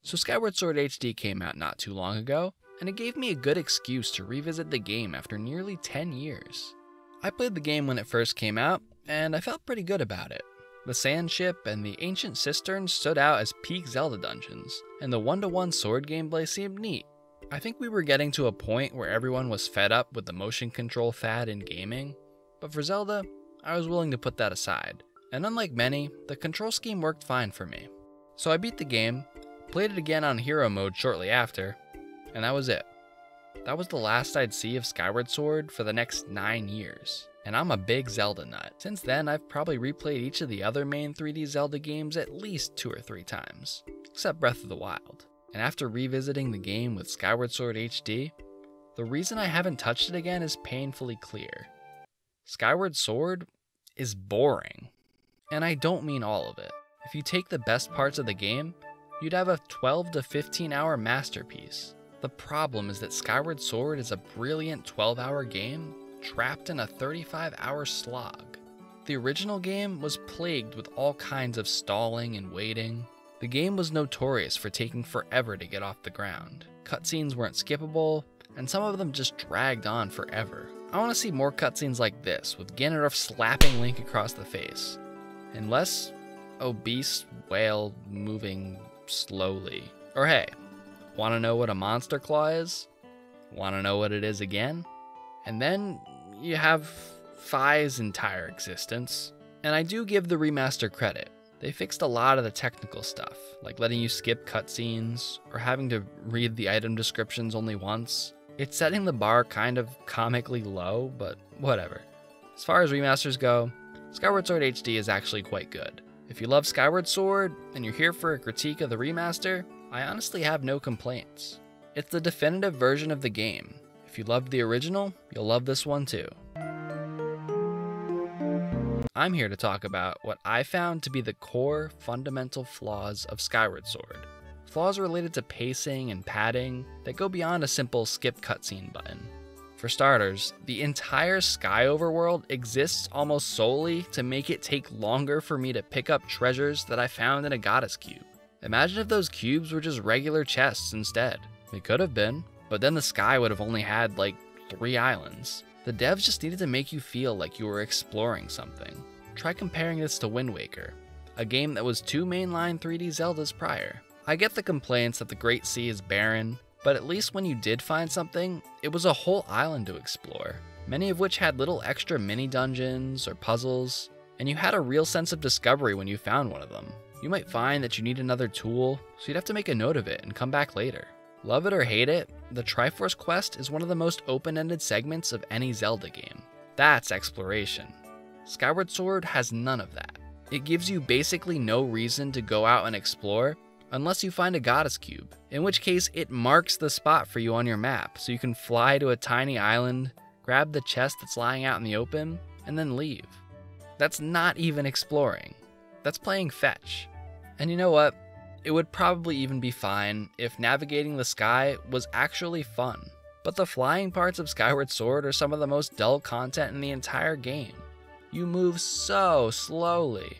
So Skyward Sword HD came out not too long ago, and it gave me a good excuse to revisit the game after nearly 10 years. I played the game when it first came out, and I felt pretty good about it. The sand ship and the Ancient Cistern stood out as peak Zelda dungeons, and the one-to-one sword gameplay seemed neat. I think we were getting to a point where everyone was fed up with the motion control fad in gaming, but for Zelda, I was willing to put that aside. And unlike many, the control scheme worked fine for me. So I beat the game, played it again on hero mode shortly after, and that was it. That was the last I'd see of Skyward Sword for the next 9 years. And I'm a big Zelda nut. Since then, I've probably replayed each of the other main 3D Zelda games at least 2 or 3 times, except Breath of the Wild. And after revisiting the game with Skyward Sword HD, the reason I haven't touched it again is painfully clear. Skyward Sword is boring. And I don't mean all of it. If you take the best parts of the game, you'd have a 12 to 15 hour masterpiece. The problem is that Skyward Sword is a brilliant 12-hour game trapped in a 35-hour slog. The original game was plagued with all kinds of stalling and waiting. The game was notorious for taking forever to get off the ground. Cutscenes weren't skippable, and some of them just dragged on forever. I want to see more cutscenes like this, with Ganondorf slapping Link across the face, and less obese whale moving slowly. Or hey, want to know what a monster claw is? Want to know what it is again? And then you have Fi's entire existence. And I do give the remaster credit. They fixed a lot of the technical stuff, like letting you skip cutscenes, or having to read the item descriptions only once. It's setting the bar kind of comically low, but whatever. As far as remasters go, Skyward Sword HD is actually quite good. If you love Skyward Sword, and you're here for a critique of the remaster, I honestly have no complaints. It's the definitive version of the game. If you loved the original, you'll love this one too. I'm here to talk about what I found to be the core fundamental flaws of Skyward Sword. Flaws related to pacing and padding that go beyond a simple skip cutscene button. For starters, the entire Sky Overworld exists almost solely to make it take longer for me to pick up treasures that I found in a goddess cube. Imagine if those cubes were just regular chests instead. It could have been, but then the sky would have only had like 3 islands. The devs just needed to make you feel like you were exploring something. Try comparing this to Wind Waker, a game that was 2 mainline 3D Zeldas prior. I get the complaints that the Great Sea is barren, but at least when you did find something, it was a whole island to explore, many of which had little extra mini dungeons or puzzles, and you had a real sense of discovery when you found one of them. You might find that you need another tool, so you'd have to make a note of it and come back later. Love it or hate it, the Triforce Quest is one of the most open-ended segments of any Zelda game. That's exploration. Skyward Sword has none of that. It gives you basically no reason to go out and explore unless you find a goddess cube, in which case it marks the spot for you on your map so you can fly to a tiny island, grab the chest that's lying out in the open, and then leave. That's not even exploring. That's playing fetch. And you know what? It would probably even be fine if navigating the sky was actually fun. But the flying parts of Skyward Sword are some of the most dull content in the entire game. You move so slowly.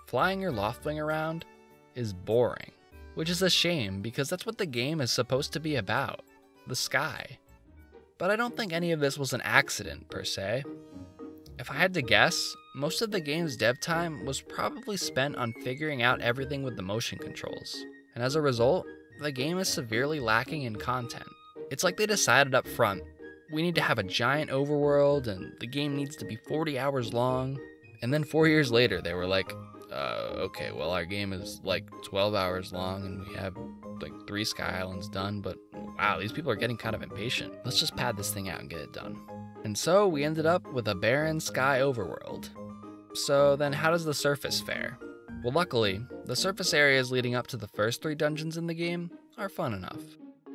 Flying your Loftwing around is boring, which is a shame because that's what the game is supposed to be about, the sky. But I don't think any of this was an accident per se. If I had to guess, most of the game's dev time was probably spent on figuring out everything with the motion controls, and as a result, the game is severely lacking in content. It's like they decided up front, we need to have a giant overworld and the game needs to be 40 hours long, and then 4 years later they were like, okay, well our game is like 12 hours long and we have like 3 Sky Islands done, but wow, these people are getting kind of impatient. Let's just pad this thing out and get it done. And so we ended up with a barren sky overworld. So then how does the surface fare? Well, luckily, the surface areas leading up to the first 3 dungeons in the game are fun enough.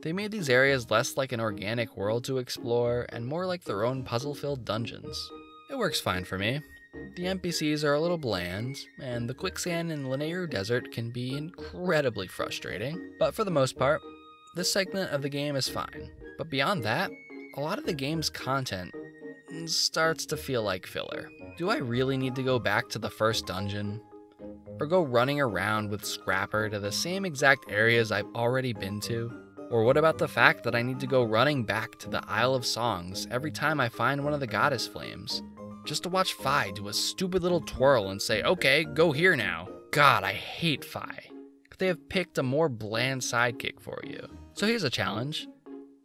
They made these areas less like an organic world to explore and more like their own puzzle-filled dungeons. It works fine for me. The NPCs are a little bland, and the quicksand in Lanayru Desert can be incredibly frustrating, but for the most part, this segment of the game is fine. But beyond that, a lot of the game's content starts to feel like filler. Do I really need to go back to the first dungeon? Or go running around with Scrapper to the same exact areas I've already been to? Or what about the fact that I need to go running back to the Isle of Songs every time I find one of the goddess flames, just to watch Fi do a stupid little twirl and say, okay, go here now. God, I hate Fi. They have picked a more bland sidekick for you. So here's a challenge.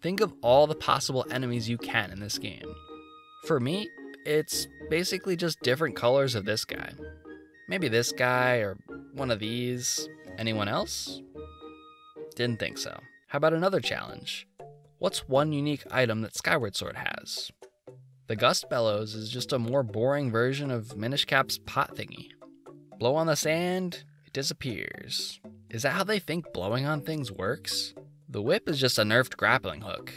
Think of all the possible enemies you can in this game. For me, it's basically just different colors of this guy. Maybe this guy or one of these. Anyone else? Didn't think so. How about another challenge? What's one unique item that Skyward Sword has? The Gust Bellows is just a more boring version of Minish Cap's pot thingy. Blow on the sand, it disappears. Is that how they think blowing on things works? The whip is just a nerfed grappling hook.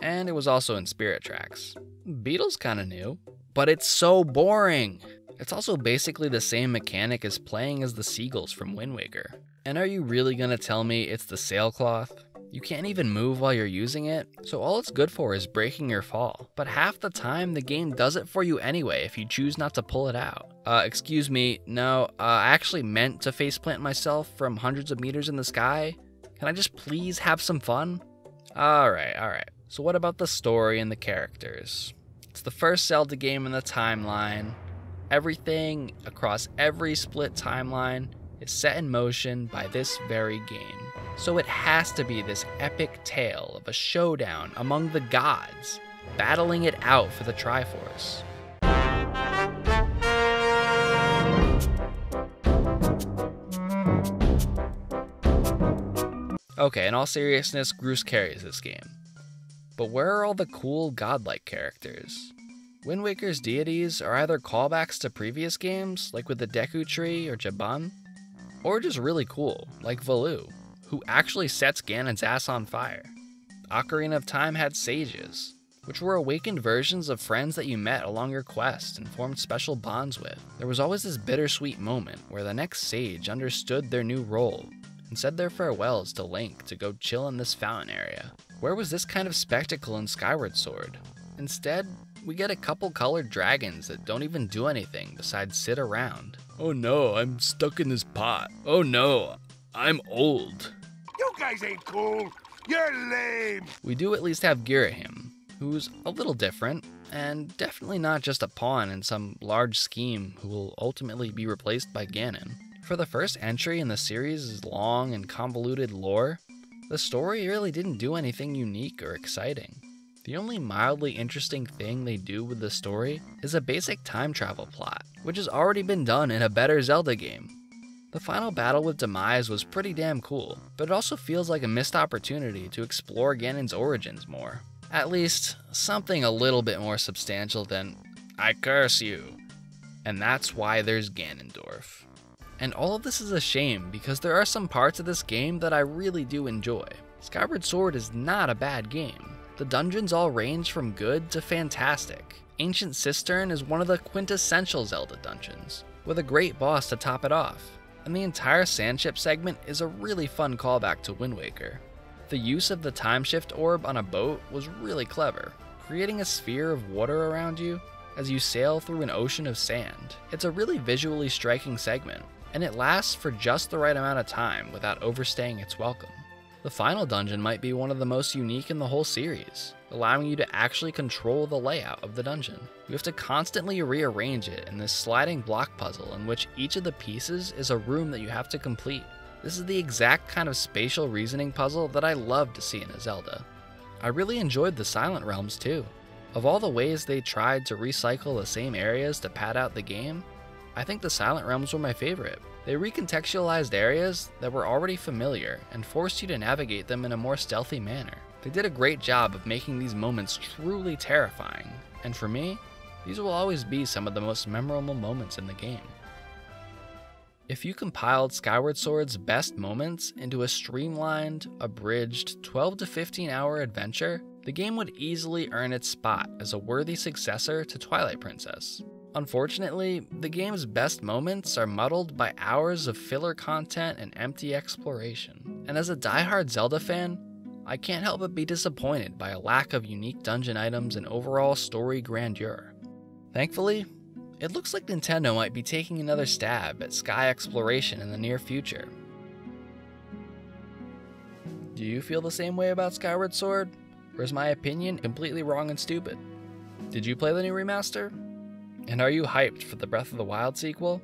And it was also in Spirit Tracks. Beetle's kinda new, but it's so boring. It's also basically the same mechanic as playing as the seagulls from Wind Waker. And are you really gonna tell me it's the sailcloth? You can't even move while you're using it, so all it's good for is breaking your fall. But half the time, the game does it for you anyway if you choose not to pull it out. Excuse me, no, I actually meant to faceplant myself from hundreds of meters in the sky. Can I just please have some fun? Alright. So what about the story and the characters? It's the first Zelda game in the timeline. Everything across every split timeline is set in motion by this very game. So it has to be this epic tale of a showdown among the gods, battling it out for the Triforce. Okay, in all seriousness, Groose carries this game. But where are all the cool godlike characters? Wind Waker's deities are either callbacks to previous games, like with the Deku Tree or Jaban, or just really cool, like Valoo, who actually sets Ganon's ass on fire. Ocarina of Time had sages, which were awakened versions of friends that you met along your quest and formed special bonds with. There was always this bittersweet moment where the next sage understood their new role and said their farewells to Link to go chill in this fountain area. Where was this kind of spectacle in Skyward Sword? Instead, we get a couple colored dragons that don't even do anything besides sit around. Oh no, I'm stuck in this pot. Oh no, I'm old. You guys ain't cool. You're lame. We do at least have Girahim, who's a little different, and definitely not just a pawn in some large scheme who will ultimately be replaced by Ganon. For the first entry in the series' long and convoluted lore, the story really didn't do anything unique or exciting. The only mildly interesting thing they do with the story is a basic time travel plot, which has already been done in a better Zelda game. The final battle with Demise was pretty damn cool, but it also feels like a missed opportunity to explore Ganon's origins more. At least, something a little bit more substantial than, I curse you. And that's why there's Ganondorf. And all of this is a shame because there are some parts of this game that I really do enjoy. Skyward Sword is not a bad game. The dungeons all range from good to fantastic. Ancient Cistern is one of the quintessential Zelda dungeons, with a great boss to top it off. And the entire Sandship segment is a really fun callback to Wind Waker. The use of the time shift orb on a boat was really clever, creating a sphere of water around you as you sail through an ocean of sand. It's a really visually striking segment, and it lasts for just the right amount of time without overstaying its welcome. The final dungeon might be one of the most unique in the whole series, allowing you to actually control the layout of the dungeon. You have to constantly rearrange it in this sliding block puzzle in which each of the pieces is a room that you have to complete. This is the exact kind of spatial reasoning puzzle that I love to see in a Zelda. I really enjoyed the Silent Realms too. Of all the ways they tried to recycle the same areas to pad out the game, I think the Silent Realms were my favorite. They recontextualized areas that were already familiar and forced you to navigate them in a more stealthy manner. They did a great job of making these moments truly terrifying, and for me, these will always be some of the most memorable moments in the game. If you compiled Skyward Sword's best moments into a streamlined, abridged 12 to 15 hour adventure, the game would easily earn its spot as a worthy successor to Twilight Princess. Unfortunately, the game's best moments are muddled by hours of filler content and empty exploration. And as a diehard Zelda fan, I can't help but be disappointed by a lack of unique dungeon items and overall story grandeur. Thankfully, It looks like Nintendo might be taking another stab at sky exploration in the near future. Do you feel the same way about Skyward Sword? Or is my opinion completely wrong and stupid? Did you play the new remaster? And are you hyped for the Breath of the Wild sequel?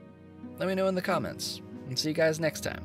Let me know in the comments, and see you guys next time.